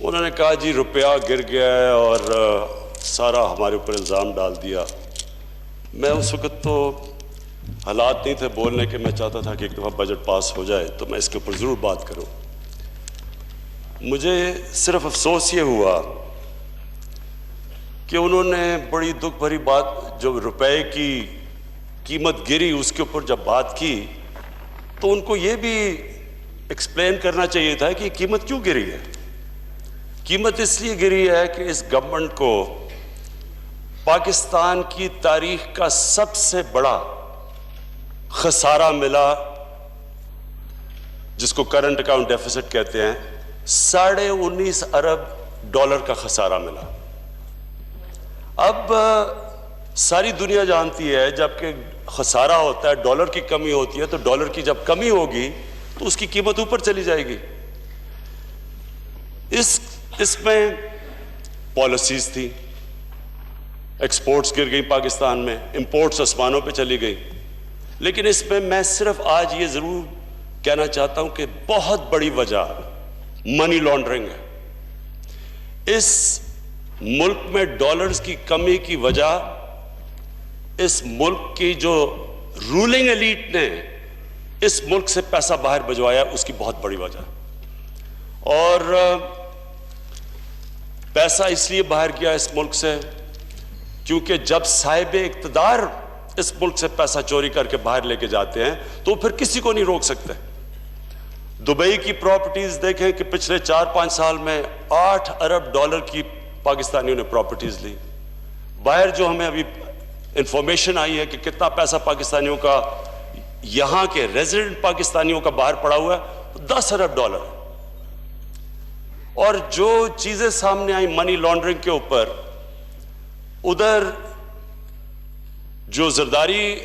انہوں نے کہا جی روپیہ گر گیا ہے اور سارا ہمارے اوپر الزام ڈال دیا. میں اس وقت تو حالات نہیں تھے بولنے کے، میں چاہتا تھا کہ ایک دفعہ بجٹ پاس ہو جائے تو میں اس کے اوپر ضرور بات کروں. مجھے صرف افسوس یہ ہوا کہ انہوں نے بڑی دکھ بھری بات، جو روپے کی قیمت گری اس کے اوپر جب بات کی تو ان کو یہ بھی ایکسپلین کرنا چاہیے تھا کہ قیمت کیوں گری ہے. قیمت اس لیے گری ہے کہ اس گورنمنٹ کو پاکستان کی تاریخ کا سب سے بڑا خسارہ ملا، جس کو کرنٹ اکاؤنٹ ڈیفیسٹ کہتے ہیں. 19.5 ارب ڈالر کا خسارہ ملا. اب ساری دنیا جانتی ہے جب کہ خسارہ ہوتا ہے، ڈالر کی کمی ہوتی ہے، تو ڈالر کی جب کمی ہوگی تو اس کی قیمت اوپر چلی جائے گی. اس میں پالیسیز تھی، ایکسپورٹس گر گئی پاکستان میں، امپورٹس آسمانوں پہ چلی گئی. لیکن اس میں صرف آج یہ ضرور کہنا چاہتا ہوں کہ بہت بڑی وجہ منی لانڈرنگ ہے. اس ملک میں ڈالرز کی کمی کی وجہ اس ملک کی جو رولنگ ایلیٹ نے اس ملک سے پیسہ باہر بھجوایا، اس کی بہت بڑی وجہ. اور پیسہ اس لیے باہر کیا اس ملک سے کیونکہ جب صاحب اقتدار اس ملک سے پیسہ چوری کر کے باہر لے کے جاتے ہیں تو پھر کسی کو نہیں روک سکتے. دبئی کی پراپرٹیز دیکھیں کہ پچھلے 4-5 سال میں 8 ارب ڈالر کی پاکستانیوں نے پراپرٹیز لی. باہر جو ہمیں ابھی انفارمیشن آئی ہے کہ کتنا پیسہ پاکستانیوں کا، یہاں کے ریزیڈنٹ پاکستانیوں کا باہر پڑا ہوا ہے، 10 ارب ڈالر. اور جو چیزیں سامنے آئیں منی لانڈرنگ کے اوپر، ادھر جو زرداری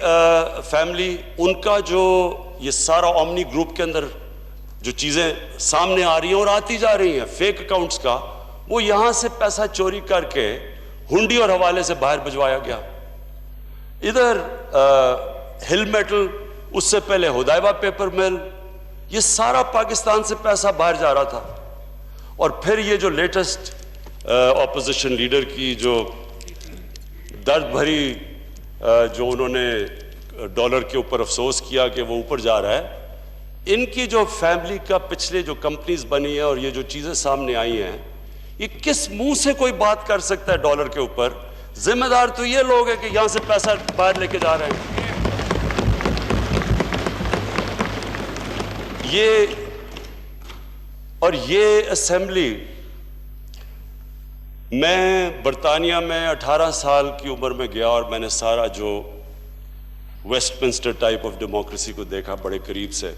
فیملی، ان کا جو یہ سارا اومنی گروپ کے اندر جو چیزیں سامنے آ رہی ہیں اور آتی جا رہی ہیں فیک اکاؤنٹس کا، وہ یہاں سے پیسہ چوری کر کے ہنڈی اور حوالے سے باہر بھجوایا گیا. ادھر ہل میٹل، اس سے پہلے ہدایبہ پیپر مل، یہ سارا پاکستان سے پیسہ باہر جا رہا تھا. اور پھر یہ جو لیٹسٹ اپوزیشن لیڈر کی جو درد بھری جو انہوں نے ڈالر کے اوپر افسوس کیا کہ وہ اوپر جا رہا ہے، ان کی جو فیملی کا پچھلے جو کمپنیز بنی ہیں اور یہ جو چیزیں سامنے آئی ہیں، یہ کس منہ سے کوئی بات کر سکتا ہے ڈالر کے اوپر؟ ذمہ دار تو یہ لوگ ہیں کہ یہاں سے پیسہ باہر لے کے جا رہے ہیں. یہ اسمبلی، میں برطانیہ میں 18 سال کی عمر میں گیا اور میں نے سارا جو Westminster type of democracy کو دیکھا بڑے قریب سے.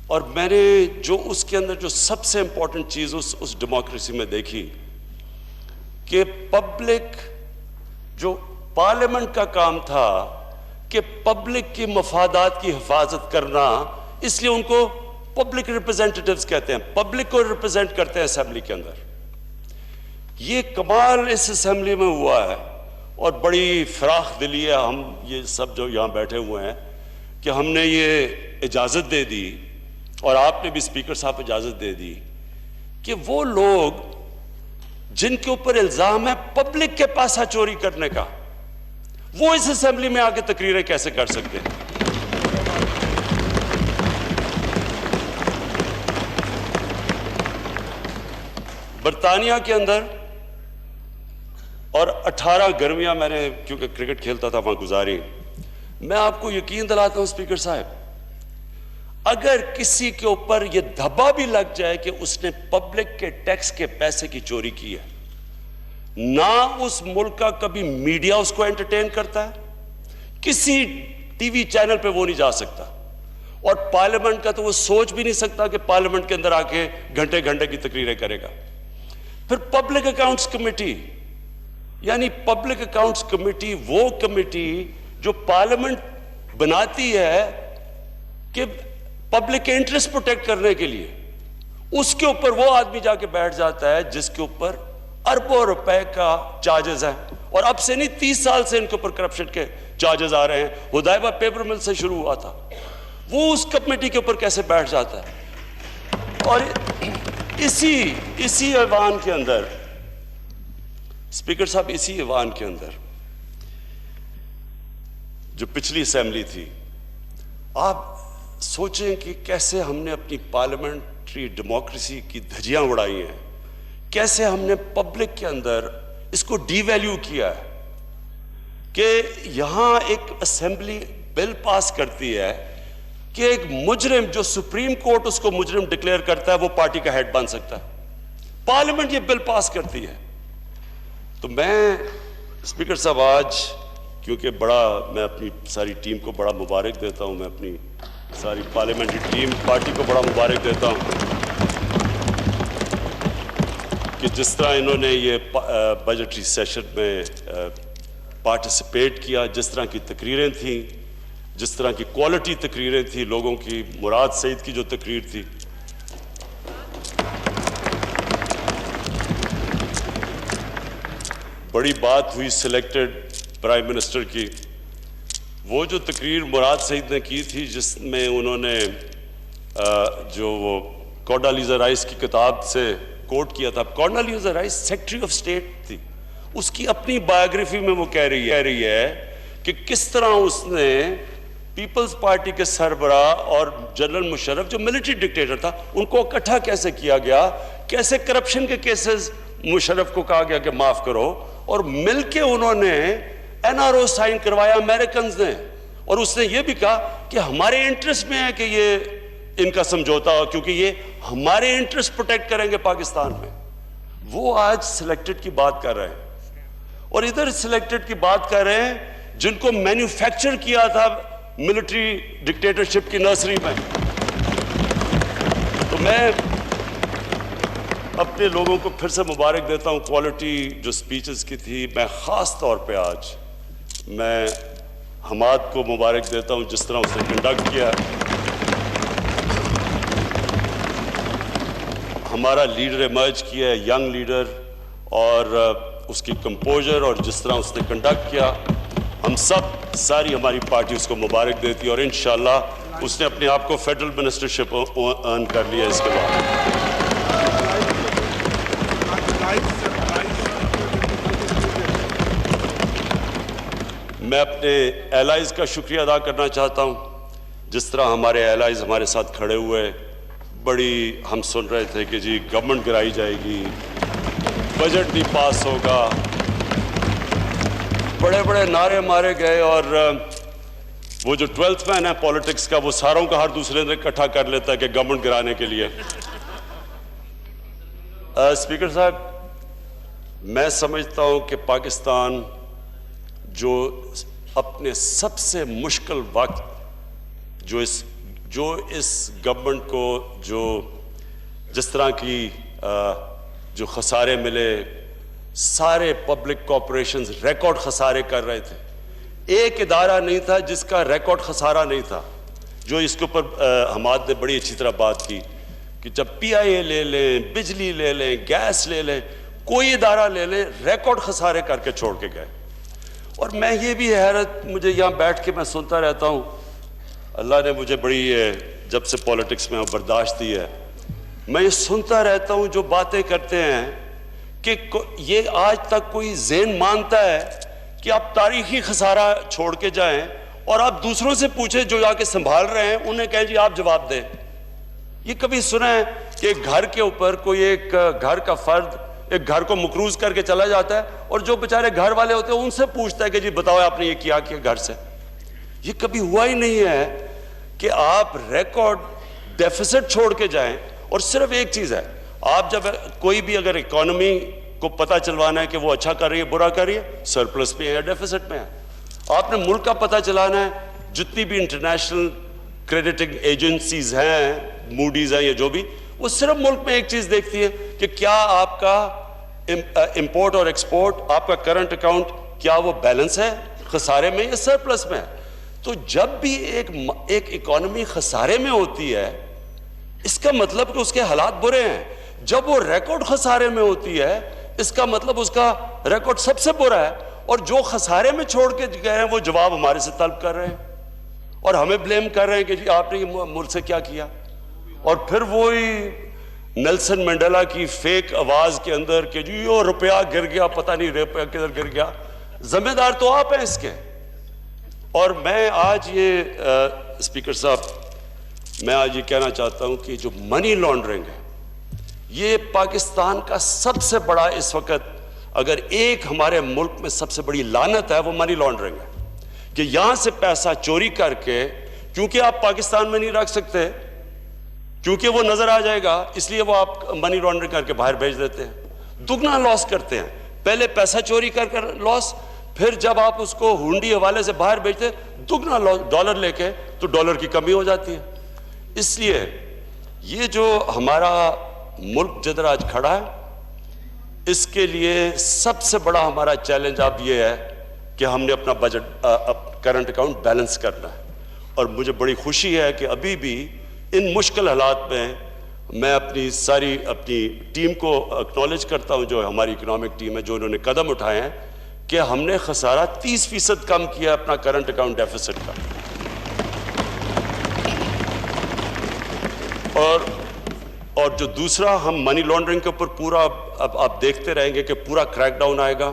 اور میں نے جو اس کے اندر جو سب سے امپورٹنٹ چیز اس ڈیموکریسی میں دیکھی کہ پبلک، جو پارلیمنٹ کا کام تھا کہ پبلک کی مفادات کی حفاظت کرنا، اس لیے ان کو پبلک ریپرزینٹیٹیوز کہتے ہیں، پبلک کو ریپرزینٹ کرتے ہیں اسمبلی کے اندر. یہ کمال اس اسمبلی میں ہوا ہے اور بڑی فراخ دلی ہے ہم یہ سب جو یہاں بیٹھے ہوئے ہیں کہ ہم نے یہ اجازت دے دی، اور آپ نے بھی اسپیکر صاحب اجازت دے دی کہ وہ لوگ جن کے اوپر الزام ہے پبلک کے پیسہ چوری کرنے کا، وہ اس اسمبلی میں آ کے تقریریں کیسے کر سکتے ہیں؟ برطانیہ کے اندر، اور 18 گرمیاں میں نے کیونکہ کرکٹ کھیلتا تھا وہاں گزاری، میں آپ کو یقین دلاتا ہوں اسپیکر صاحب، اگر کسی کے اوپر یہ دھبا بھی لگ جائے کہ اس نے پبلک کے ٹیکس کے پیسے کی چوری کی ہے، نہ اس ملک کا کبھی میڈیا اس کو انٹرٹین کرتا ہے، کسی ٹی وی چینل پہ وہ نہیں جا سکتا، اور پارلیمنٹ کا تو وہ سوچ بھی نہیں سکتا کہ پارلیمنٹ کے اندر آ کے گھنٹے گھنٹے کی تقریریں کرے گا. پھر پبلک اکاؤنٹس کمیٹی، یعنی پبلک اکاؤنٹس کمیٹی وہ کمیٹی جو پارلیمنٹ بناتی ہے کہ پبلک کے انٹرسٹ پروٹیکٹ کرنے کے لیے، اس کے اوپر وہ آدمی جا کے بیٹھ جاتا ہے جس کے اوپر اربوں روپے کا چارجز ہیں. اور اب سے نہیں، 30 سال سے ان کے اوپر کرپشن کے چارجز آ رہے ہیں. ہدایبہ پیپر مل سے شروع ہوا تھا. وہ اس کمیٹی کے اوپر کیسے بیٹھ جاتا ہے؟ اور اسی ایوان کے اندر اسپیکر صاحب، اسی ایوان کے اندر جو پچھلی اسمبلی تھی، آپ سوچیں کہ کیسے ہم نے اپنی پارلیمنٹری ڈیموکریسی کی دھجیاں اڑائی ہیں، کیسے ہم نے پبلک کے اندر اس کو ڈی ویلیو کیا ہے کہ یہاں ایک اسمبلی بل پاس کرتی ہے کہ ایک مجرم جو سپریم کورٹ اس کو مجرم ڈکلیئر کرتا ہے وہ پارٹی کا ہیڈ بن سکتا ہے، پارلیمنٹ یہ بل پاس کرتی ہے۔ تو میں اسپیکر صاحب آج کیونکہ میں اپنی ساری ٹیم کو بڑا مبارک دیتا ہوں، میں اپنی ساری پارلیمنٹری ٹیم پارٹی کو بڑا مبارک دیتا ہوں کہ جس طرح انہوں نے یہ بجٹری سیشن میں پارٹیسپیٹ کیا، جس طرح کی تقریریں تھیں، جس طرح کی کوالٹی تقریریں تھیں، لوگوں کی، مراد سعید کی جو تقریر تھی، بڑی بات ہوئی سلیکٹڈ پرائم منسٹر کی۔ وہ جو تقریر مراد سعید نے کی تھی جس میں انہوں نے جو وہ کونڈالیزا رائس کی کتاب سے کوٹ کیا تھا، کونڈالیزا رائس سیکرٹری آف اسٹیٹ تھی، اس کی اپنی بایوگرافی میں وہ کہہ رہی ہے کہ کس طرح اس نے پیپلز پارٹی کے سربراہ اور جنرل مشرف جو ملٹری ڈکٹیٹر تھا ان کو اکٹھا کیسے کیا گیا، کیسے کرپشن کے کیسز مشرف کو کہا گیا کہ معاف کرو، اور مل کے انہوں نے این آر او سائن کروایا امریکنز نے، اور اس نے یہ بھی کہا کہ ہمارے انٹرسٹ میں ہے کہ یہ ان کا سمجھوتا ہو کیونکہ یہ ہمارے انٹرسٹ پروٹیکٹ کریں گے پاکستان میں۔ وہ آج سلیکٹڈ کی بات کر رہے ہیں، اور ادھر سلیکٹڈ کی بات کر رہے ہیں جن کو مینوفیکچر کیا تھا ملٹری ڈکٹیٹرشپ کی نرسری میں۔ تو میں اپنے لوگوں کو پھر سے مبارک دیتا ہوں، کوالٹی جو سپیچز کی تھی۔ میں خاص طور پہ آج میں حماد کو مبارک دیتا ہوں جس طرح اس نے کنڈکٹ کیا۔ ہمارا لیڈر ایمرج کیا ہے، ینگ لیڈر، اور اس کی کمپوزر اور جس طرح اس نے کنڈکٹ کیا، ہم سب، ساری ہماری پارٹی اس کو مبارک دیتی ہے، اور انشاءاللہ اس نے اپنے آپ کو فیڈرل منسٹرشپ ارن کر لیا اس کے بعد۔ میں اپنے ایلائز کا شکریہ ادا کرنا چاہتا ہوں، جس طرح ہمارے ایلائز ہمارے ساتھ کھڑے ہوئے، بڑی ہم سن رہے تھے کہ جی گورنمنٹ گرائی جائے گی، بجٹ نہیں پاس ہوگا، بڑے بڑے نعرے مارے گئے، اور وہ جو 12th مین ہے پولیٹکس کا، وہ ساروں کا ہر دوسرے دن اکٹھا کر لیتا ہے کہ گورنمنٹ گرانے کے لیے۔ اسپیکر صاحب، میں سمجھتا ہوں کہ پاکستان جو اپنے سب سے مشکل وقت جو اس گورنمنٹ کو جس طرح کی جو خسارے ملے، سارے پبلک کارپوریشنز ریکارڈ خسارے کر رہے تھے، ایک ادارہ نہیں تھا جس کا ریکارڈ خسارہ نہیں تھا۔ جو اس کے اوپر حماد نے بڑی اچھی طرح بات کی کہ جب پی آئی اے لے لیں، بجلی لے لیں، گیس لے لیں، کوئی ادارہ لے لیں، ریکارڈ خسارے کر کے چھوڑ کے گئے۔ اور میں یہ بھی حیرت، مجھے یہاں بیٹھ کے میں سنتا رہتا ہوں، اللہ نے مجھے بڑی جب سے پولیٹکس میں برداشت دی ہے، میں یہ سنتا رہتا ہوں جو باتیں کرتے ہیں کہ یہ آج تک کوئی ذہن مانتا ہے کہ آپ تاریخی خسارہ چھوڑ کے جائیں اور آپ دوسروں سے پوچھیں جو آ کے سنبھال رہے ہیں، انہیں کہیں جی آپ جواب دیں۔ یہ کبھی سنا ہے کہ ایک گھر کے اوپر کوئی ایک گھر کا فرد ایک گھر کو مقروض کر کے چلا جاتا ہے اور جو بیچارے گھر والے ہوتے ہیں ان سے پوچھتا ہے کہ جی بتاؤ آپ نے یہ کیا گھر سے؟ یہ کبھی ہوا ہی نہیں ہے کہ آپ ریکارڈ ڈیفیسٹ چھوڑ کے جائیں۔ اور صرف ایک چیز ہے، آپ جب کوئی بھی اگر اکانومی کو پتہ چلوانا ہے کہ وہ اچھا کر رہی ہے برا کر رہی ہے، سرپلس میں ہے یا ڈیفیسٹ میں ہے، آپ نے ملک کا پتہ چلانا ہے، جتنی بھی انٹرنیشنل کریڈٹنگ ایجنسیز ہیں، موڈیز ہیں یا جو بھی، وہ صرف ملک میں ایک چیز دیکھتی ہے کہ کیا آپ کا امپورٹ اور ایکسپورٹ، آپ کا کرنٹ اکاؤنٹ، کیا وہ بیلنس ہے، خسارے میں یا سرپلس میں ہے۔ تو جب بھی ایک اکانومی خسارے میں ہوتی ہے، اس کا مطلب کہ اس کے حالات برے ہیں۔ جب وہ ریکارڈ خسارے میں ہوتی ہے، اس کا مطلب اس کا ریکارڈ سب سے برا ہے، اور جو خسارے میں چھوڑ کے گئے ہیں وہ جواب ہمارے سے طلب کر رہے ہیں اور ہمیں بلیم کر رہے ہیں کہ جی آپ نے یہ ملک سے کیا کیا۔ اور پھر وہی نیلسن منڈیلا کی فیک آواز کے اندر کہ جو روپیہ گر گیا، پتہ نہیں روپیہ کدھر گر گیا، ذمہ دار تو آپ ہیں اس کے. اور میں آج یہ اسپیکر صاحب میں آج یہ کہنا چاہتا ہوں کہ جو منی لانڈرنگ ہے یہ پاکستان کا سب سے بڑا اس وقت، اگر ایک ہمارے ملک میں سب سے بڑی لعنت ہے وہ منی لانڈرنگ ہے کہ یہاں سے پیسہ چوری کر کے، کیونکہ آپ پاکستان میں نہیں رکھ سکتے کیونکہ وہ نظر آ جائے گا، اس لیے وہ آپ منی لانڈرنگ کر کے باہر بھیج دیتے ہیں، دگنا لاس کرتے ہیں. پہلے پیسہ چوری کر کر لاس، پھر جب آپ اس کو ہنڈی حوالے سے باہر بھیجتے ہیں دگنا ڈالر لے کے، تو ڈالر کی کمی ہو جاتی ہے. اس لیے یہ جو ہمارا ملک جدھر آج کھڑا ہے اس کے لیے سب سے بڑا ہمارا چیلنج اب یہ ہے کہ ہم نے اپنا بجٹ کرنٹ اکاؤنٹ بیلنس کرنا ہے. اور مجھے بڑی خوشی ہے کہ ابھی بھی ان مشکل حالات میں اپنی ٹیم کو اکنالج کرتا ہوں، جو ہماری اکنامک ٹیم ہے، جو انہوں نے قدم اٹھائے ہیں کہ ہم نے خسارہ 30% کم کیا اپنا کرنٹ اکاؤنٹ ڈیفیسٹ کا. اور جو دوسرا ہم منی لانڈرنگ کے اوپر پورا اب آپ دیکھتے رہیں گے کہ پورا کریک ڈاؤن آئے گا.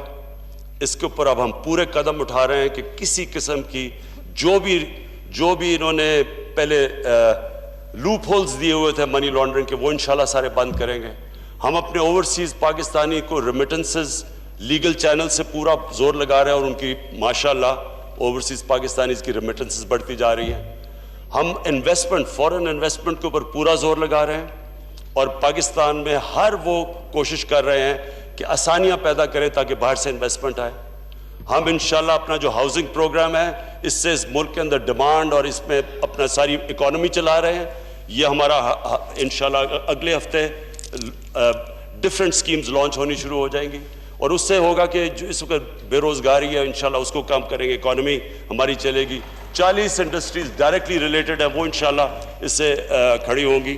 اس کے اوپر اب ہم پورے قدم اٹھا رہے ہیں کہ کسی قسم کی جو بھی انہوں نے پہلے لوپ ہولز دیے ہوئے تھے منی لانڈرنگ کے، وہ انشاءاللہ سارے بند کریں گے. ہم اپنے اوورسیز پاکستانی کو ریمیٹنسز لیگل چینل سے پورا زور لگا رہے ہیں، اور ان کی ماشاءاللہ اوورسیز پاکستانیز کی ریمیٹنسز بڑھتی جا رہی ہیں. ہم انویسٹمنٹ، فورن انویسٹمنٹ کے اوپر پورا زور لگا رہے ہیں، اور پاکستان میں ہر وہ کوشش کر رہے ہیں کہ آسانیاں پیدا کریں تاکہ باہر سے انویسٹمنٹ آئے. ہم انشاءاللہ اپنا جو ہاؤسنگ پروگرام ہے اس سے اس ملک کے اندر ڈیمانڈ اور اس میں اپنا ساری اکانومی چلا رہے ہیں. یہ ہمارا انشاءاللہ اگلے ہفتے ڈفرینٹ سکیمز لانچ ہونی شروع ہو جائیں گی، اور اس سے ہوگا کہ جو اس وقت بے روزگاری ہے انشاءاللہ اس کو کم کریں گے، اکانومی ہماری چلے گی. 40 انڈسٹریز ڈائریکٹلی ریلیٹڈ ہیں وہ انشاءاللہ اس سے کھڑی ہوں گی.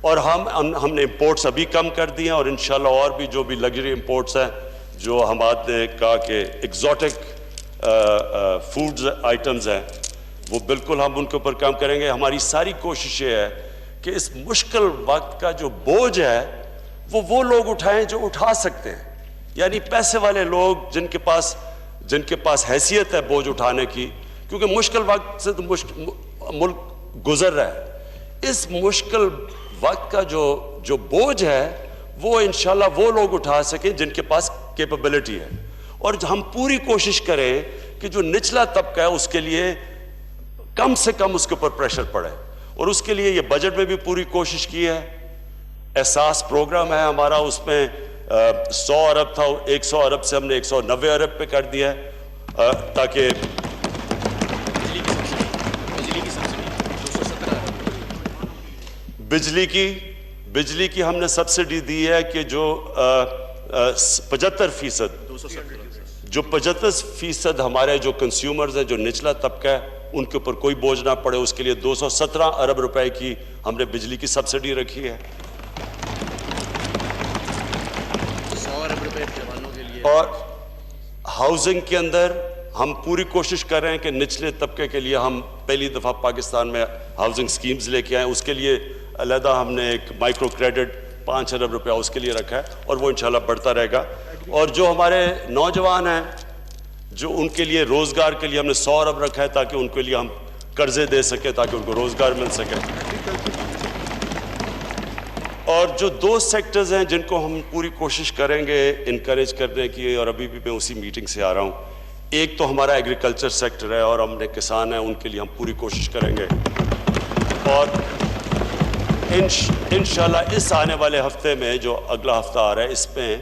اور ہم نے امپورٹس ابھی کم کر دی ہیں، اور انشاءاللہ اور بھی جو بھی لگژری امپورٹس ہیں جو ہمارے نے کہا کہ ایگزوٹک فوڈز آئٹمز ہیں وہ بالکل ہم ان کے اوپر کام کریں گے. ہماری ساری کوشش یہ ہے کہ اس مشکل وقت کا جو بوجھ ہے وہ لوگ اٹھائیں جو اٹھا سکتے ہیں، یعنی پیسے والے لوگ جن کے پاس حیثیت ہے بوجھ اٹھانے کی، کیونکہ مشکل وقت سے تو ملک گزر رہا ہے. اس مشکل وقت کا جو بوجھ ہے وہ انشاءاللہ وہ لوگ اٹھا سکیں جن کے پاس کیپیبلٹی ہے. اور ہم پوری کوشش کریں کہ جو نچلا طبقہ ہے اس کے لیے کم سے کم اس کے اوپر پریشر پڑے، اور اس کے لیے یہ بجٹ میں بھی پوری کوشش کی ہے. احساس پروگرام ہے ہمارا، اس میں 100 ارب تھا، 100 ارب سے ہم نے 190 ارب پہ کر دیا ہے، تاکہ بجلی کی ہم نے سبسڈی دی ہے کہ جو 75% ہمارے جو کنزیومرز ہیں، جو نچلا طبقہ ہے، ان کے اوپر کوئی بوجھ نہ پڑے. اس کے لیے 217 ارب روپے کی ہم نے بجلی کی سبسڈی رکھی ہے. 100 ارب روپے جوانوں کے لیے. اور ہاؤسنگ کے اندر ہم پوری کوشش کر رہے ہیں کہ نچلے طبقے کے لیے ہم پہلی دفعہ پاکستان میں ہاؤسنگ سکیمز لے کے آئیں. اس کے لیے علیحدہ ہم نے ایک مائکرو کریڈٹ 5 ارب روپیہ اس کے لیے رکھا ہے، اور وہ انشاءاللہ بڑھتا رہے گا. اور جو ہمارے نوجوان ہیں جو ان کے لیے روزگار کے لیے ہم نے 100 ارب رکھا ہے تاکہ ان کے لیے ہم قرضے دے سکیں تاکہ ان کو روزگار مل سکے. اور جو 2 سیکٹرز ہیں جن کو ہم پوری کوشش کریں گے انکریج کرنے کی، اور ابھی بھی میں اسی میٹنگ سے آ رہا ہوں، ایک تو ہمارا ایگریکلچر سیکٹر ہے، اور ہم نے کسان ہیں ان کے لیے ہم پوری کوشش کریں گے. اور انشاءاللہ اس آنے والے ہفتے میں جو اگلا ہفتہ آ رہا ہے اس میں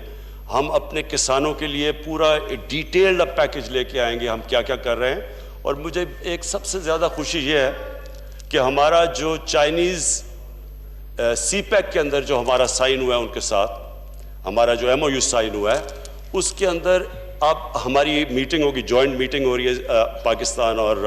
ہم اپنے کسانوں کے لیے پورا ڈیٹیلڈ پیکج لے کے آئیں گے ہم کیا کیا کر رہے ہیں. اور مجھے ایک سب سے زیادہ خوشی یہ ہے کہ ہمارا جو چائنیز سی پیک کے اندر جو ہمارا سائن ہوا ہے ان کے ساتھ، ہمارا جو MOU سائن ہوا ہے اس کے اندر اب ہماری میٹنگ ہوگی، جوائنٹ میٹنگ ہو رہی ہے پاکستان اور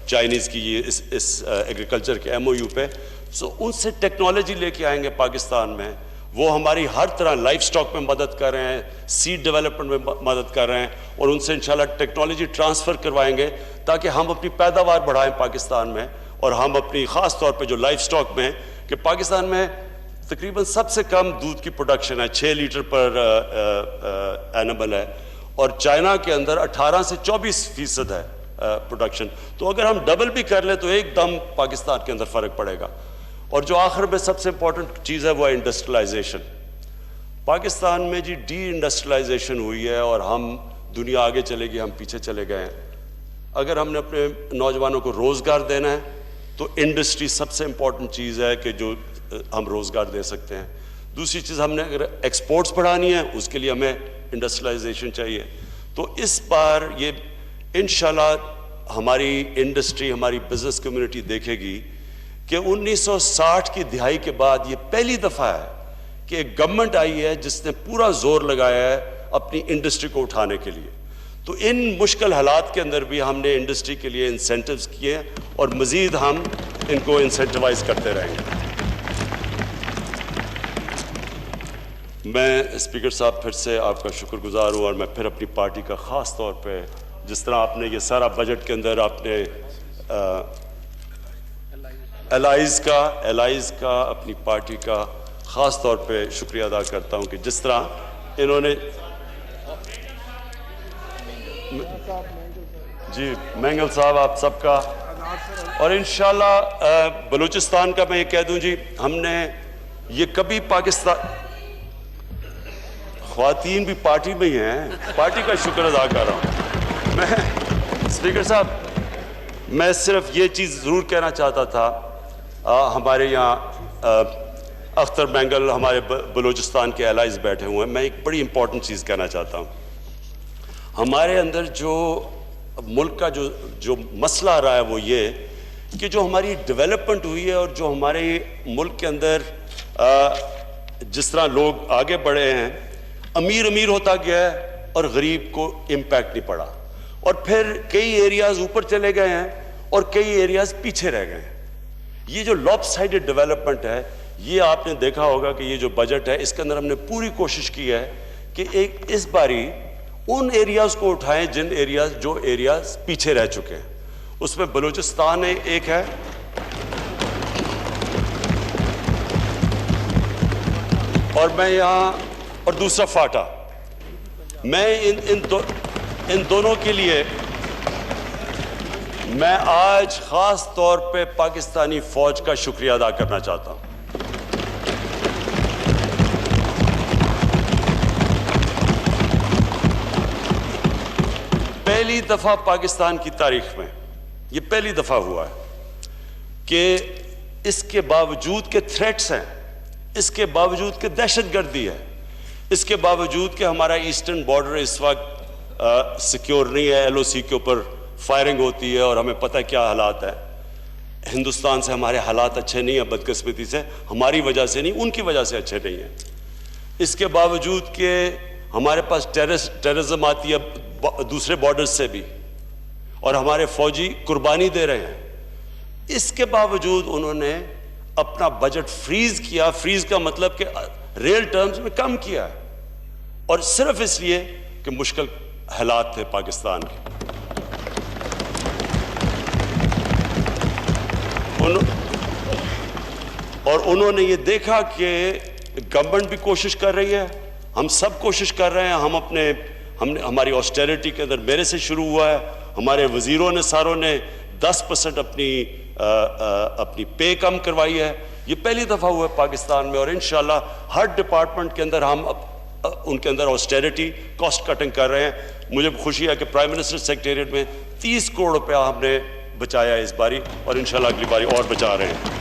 چائنیز کی یہ اس ایگریکلچر کے MOU پہ. سو ان سے ٹیکنالوجی لے کے آئیں گے پاکستان میں، وہ ہماری ہر طرح لائف سٹاک میں مدد کر رہے ہیں، سیڈ ڈیولپمنٹ میں مدد کر رہے ہیں، اور ان سے انشاءاللہ ٹیکنالوجی ٹرانسفر کروائیں گے تاکہ ہم اپنی پیداوار بڑھائیں پاکستان میں. اور ہم اپنی خاص طور پہ جو لائف سٹاک میں، کہ پاکستان میں تقریباً سب سے کم دودھ کی پروڈکشن ہے، 6 لیٹر پر اینمل ہے، اور چائنا کے اندر 18 سے 24% ہے پروڈکشن. تو اگر ہم ڈبل بھی کر لیں تو ایک دم پاکستان کے اندر فرق پڑے گا. اور جو آخر میں سب سے امپورٹنٹ چیز ہے وہ ہے انڈسٹریلائزیشن. پاکستان میں جی ڈی انڈسٹریلائزیشن ہوئی ہے اور ہم دنیا آگے چلے گی، ہم پیچھے چلے گئے ہیں. اگر ہم نے اپنے نوجوانوں کو روزگار دینا ہے تو انڈسٹری سب سے امپورٹنٹ چیز ہے کہ جو ہم روزگار دے سکتے ہیں. دوسری چیز، ہم نے اگر ایکسپورٹس بڑھانی ہے اس کے لیے ہمیں انڈسٹریلائزیشن چاہیے. تو اس بار یہ انشاءاللہ ہماری انڈسٹری، ہماری بزنس کمیونٹی دیکھے گی کہ 1960 کی دہائی کے بعد یہ پہلی دفعہ ہے کہ ایک گورنمنٹ آئی ہے جس نے پورا زور لگایا ہے اپنی انڈسٹری کو اٹھانے کے لیے. تو ان مشکل حالات کے اندر بھی ہم نے انڈسٹری کے لیے انسینٹیوز کیے اور مزید ہم ان کو انسینٹیوائز کرتے رہیں گے. میں اسپیکر صاحب پھر سے آپ کا شکر گزار ہوں، اور میں پھر اپنی پارٹی کا خاص طور پہ، جس طرح آپ نے یہ سارا بجٹ کے اندر آپ نے الائز کا اپنی پارٹی کا خاص طور پہ شکریہ ادا کرتا ہوں کہ جس طرح انہوں نے جی مینگل صاحب آپ سب کا، اور انشاءاللہ بلوچستان کا میں یہ کہہ دوں جی، ہم نے یہ کبھی پاکستان، خواتین بھی پارٹی میں ہی ہیں، پارٹی کا شکر ادا کر رہا ہوں میں. اسپیکر صاحب، میں صرف یہ چیز ضرور کہنا چاہتا تھا، ہمارے یہاں اختر مینگل ہمارے بلوچستان کے الائز بیٹھے ہوئے ہیں. میں ایک بڑی امپورٹنٹ چیز کہنا چاہتا ہوں. ہمارے اندر جو ملک کا جو مسئلہ آ رہا ہے وہ یہ کہ جو ہماری ڈیولپمنٹ ہوئی ہے اور جو ہمارے ملک کے اندر جس طرح لوگ آگے بڑھے ہیں، امیر ہوتا گیا ہے اور غریب کو امپیکٹ نہیں پڑا، اور پھر کئی ایریاز اوپر چلے گئے ہیں اور کئی ایریاز پیچھے رہ گئے ہیں. یہ جو لاپ سائڈڈ ڈیولپمنٹ ہے، یہ آپ نے دیکھا ہوگا کہ یہ جو بجٹ ہے اس کے اندر ہم نے پوری کوشش کی ہے کہ اس باری ان ایریاز کو اٹھائیں جو ایریاز پیچھے رہ چکے ہیں. اس میں بلوچستان ایک ہے، اور میں یہاں، اور دوسرا فاٹا. میں ان دونوں کے لیے میں آج خاص طور پہ پاکستانی فوج کا شکریہ ادا کرنا چاہتا ہوں. پہلی دفعہ پاکستان کی تاریخ میں یہ پہلی دفعہ ہوا ہے کہ اس کے باوجود کہ تھریٹس ہیں، اس کے باوجود کہ دہشت گردی ہے، اس کے باوجود کہ ہمارا ایسٹرن بارڈر اس وقت سیکیور نہیں ہے، ایل او سی کے اوپر فائرنگ ہوتی ہے اور ہمیں پتہ کیا حالات ہے. ہندوستان سے ہمارے حالات اچھے نہیں ہیں، بدقسمتی سے، ہماری وجہ سے نہیں، ان کی وجہ سے اچھے نہیں ہیں. اس کے باوجود کہ ہمارے پاس ٹیررزم آتی ہے دوسرے بارڈرز سے بھی، اور ہمارے فوجی قربانی دے رہے ہیں، اس کے باوجود انہوں نے اپنا بجٹ فریز کیا. فریز کا مطلب کہ ریل ٹرمز میں کم کیا ہے، اور صرف اس لیے کہ مشکل حالات تھے پاکستان کے. اور انہوں نے یہ دیکھا کہ گورنمنٹ بھی کوشش کر رہی ہے، ہم سب کوشش کر رہے ہیں. ہماری آسٹیرٹی کے اندر میرے سے شروع ہوا ہے، ہمارے وزیروں نے ساروں نے 10% اپنی پے کم کروائی ہے. یہ پہلی دفعہ ہوا ہے پاکستان میں، اور انشاءاللہ ہر ڈپارٹمنٹ کے اندر ہم ان کے اندر آسٹیرٹی کاسٹ کٹنگ کر رہے ہیں. مجھے خوشی ہے کہ پرائم منسٹر سیکریٹریٹ میں 30 کروڑ روپیہ ہم نے بچایا اس باری، اور انشاءاللہ اگلی باری اور بچا رہے ہیں.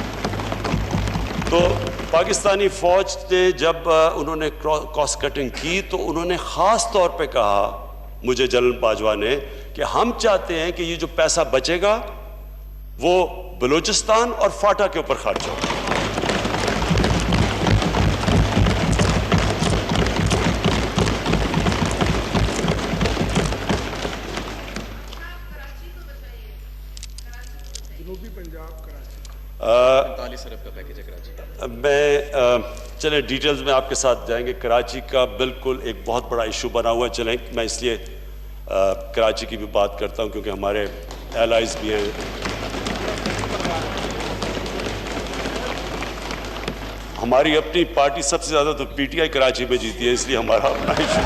تو پاکستانی فوج نے جب انہوں نے کاسٹ کٹنگ کی تو انہوں نے خاص طور پہ کہا مجھے جنرل باجوہ نے کہ ہم چاہتے ہیں کہ یہ جو پیسہ بچے گا وہ بلوچستان اور فاٹا کے اوپر خرچ ہو. جنوبی پنجاب کراچی 45 ارب کا پیکیج ہے کراچی کا. میں چلیں ڈیٹیلز میں آپ کے ساتھ جائیں گے. کراچی کا بالکل ایک بہت بڑا ایشو بنا ہوا ہے. چلیں میں اس لیے کراچی کی بھی بات کرتا ہوں کیونکہ ہمارے الائز بھی ہیں. ہماری اپنی پارٹی سب سے زیادہ تو پی ٹی آئی کراچی میں جیتی ہے، اس لیے ہمارا اپنا ایشو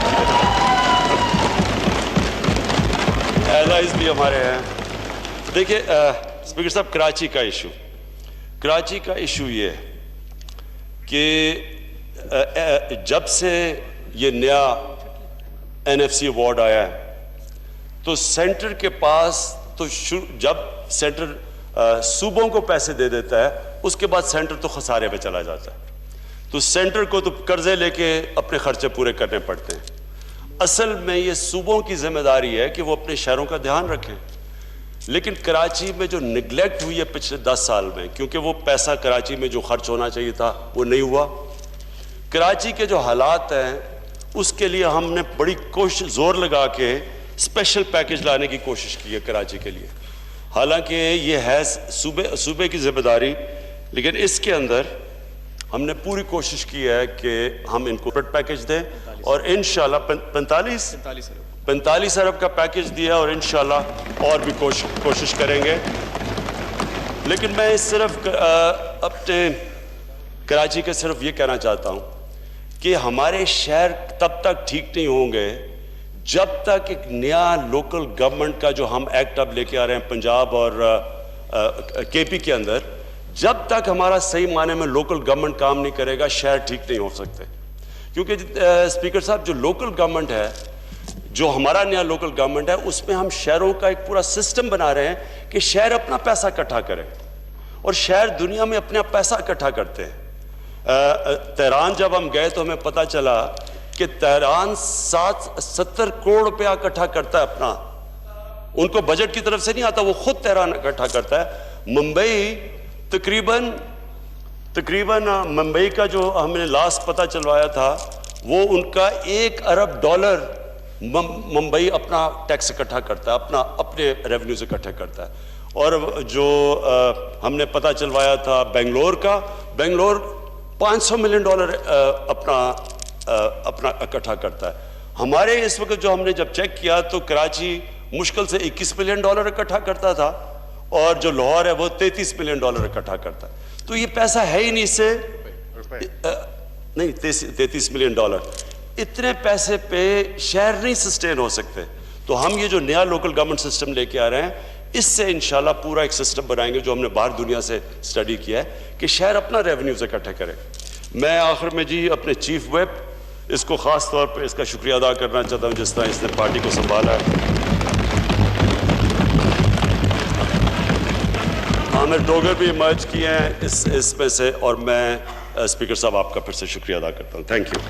ایلائز بھی ہمارے ہیں. دیکھیے اسپیکر صاحب، کراچی کا ایشو یہ ہے کہ جب سے یہ نیا این ایف سی ایوارڈ آیا ہے تو سینٹر کے پاس تو جب سینٹر صوبوں کو پیسے دے دیتا ہے اس کے بعد سینٹر تو خسارے پہ چلا جاتا ہے، تو سینٹر کو تو قرضے لے کے اپنے خرچے پورے کرنے پڑتے ہیں. اصل میں یہ صوبوں کی ذمہ داری ہے کہ وہ اپنے شہروں کا دھیان رکھیں. لیکن کراچی میں جو نگلیکٹ ہوئی ہے پچھلے 10 سال میں، کیونکہ وہ پیسہ کراچی میں جو خرچ ہونا چاہیے تھا وہ نہیں ہوا. کراچی کے جو حالات ہیں اس کے لیے ہم نے بڑی زور لگا کے اسپیشل پیکج لانے کی کوشش کی ہے کراچی کے لیے. حالانکہ یہ ہے صوبے کی ذمہ داری، لیکن اس کے اندر ہم نے پوری کوشش کی ہے کہ ہم ان کو پیکج دیں، اور انشاءاللہ 45 ارب کا پیکج دیا، اور انشاءاللہ اور بھی کوشش کریں گے. لیکن میں صرف اپنے کراچی کے صرف یہ کہنا چاہتا ہوں کہ ہمارے شہر تب تک ٹھیک نہیں ہوں گے جب تک ایک نیا لوکل گورنمنٹ کا جو ہم ایکٹ اب لے کے آ رہے ہیں پنجاب اور کے پی کے اندر، جب تک ہمارا صحیح معنی میں لوکل گورنمنٹ کام نہیں کرے گا شہر ٹھیک نہیں ہو سکتے. کیونکہ اسپیکر صاحب، جو لوکل گورنمنٹ ہے، جو ہمارا نیا لوکل گورنمنٹ ہے، اس میں ہم شہروں کا ایک پورا سسٹم بنا رہے ہیں کہ شہر اپنا پیسہ اکٹھا کرے، اور شہر دنیا میں اپنا پیسہ اکٹھا کرتے ہیں. تہران جب ہم گئے تو ہمیں پتہ چلا کہ تہران 70 کروڑ روپیہ اکٹھا کرتا ہے اپنا، ان کو بجٹ کی طرف سے نہیں آتا، وہ خود تہران اکٹھا کرتا ہے. ممبئی تقریباً ممبئی کا جو ہم نے لاسٹ پتہ چلوایا تھا، وہ ان کا $1 ارب ممبئی اپنا ٹیکس اکٹھا کرتا ہے، اپنے ریونیو سے اکٹھا کرتا ہے. اور جو ہم نے پتہ چلوایا تھا بنگلور کا، بنگلور $500 ملین اپنا اکٹھا کرتا ہے. ہمارے اس وقت جو ہم نے جب چیک کیا تو کراچی مشکل سے $21 ملین اکٹھا کرتا تھا، اور جو لاہور ہے وہ $33 ملین اکٹھا کرتا ہے. تو یہ پیسہ ہے ہی نہیں، سے نہیں $33 ملین. اتنے پیسے پہ شہر نہیں سسٹین ہو سکتے. تو ہم یہ جو نیا لوکل گورنمنٹ سسٹم لے کے آ رہے ہیں، اس سے انشاءاللہ پورا ایک سسٹم بنائیں گے جو ہم نے باہر دنیا سے اسٹڈی کیا ہے کہ شہر اپنا ریونیوز اکٹھے کرے. میں آخر میں اپنے چیف ویپ اس کو خاص طور پہ اس کا شکریہ ادا کرنا چاہتا ہوں، جس طرح اس نے پارٹی کو سنبھالا ہے. عامر ڈوگر بھی ایمرج کیے ہیں اس میں سے، اور میں اسپیکر صاحب آپ کا پھر سے شکریہ ادا کرتا ہوں. Thank you.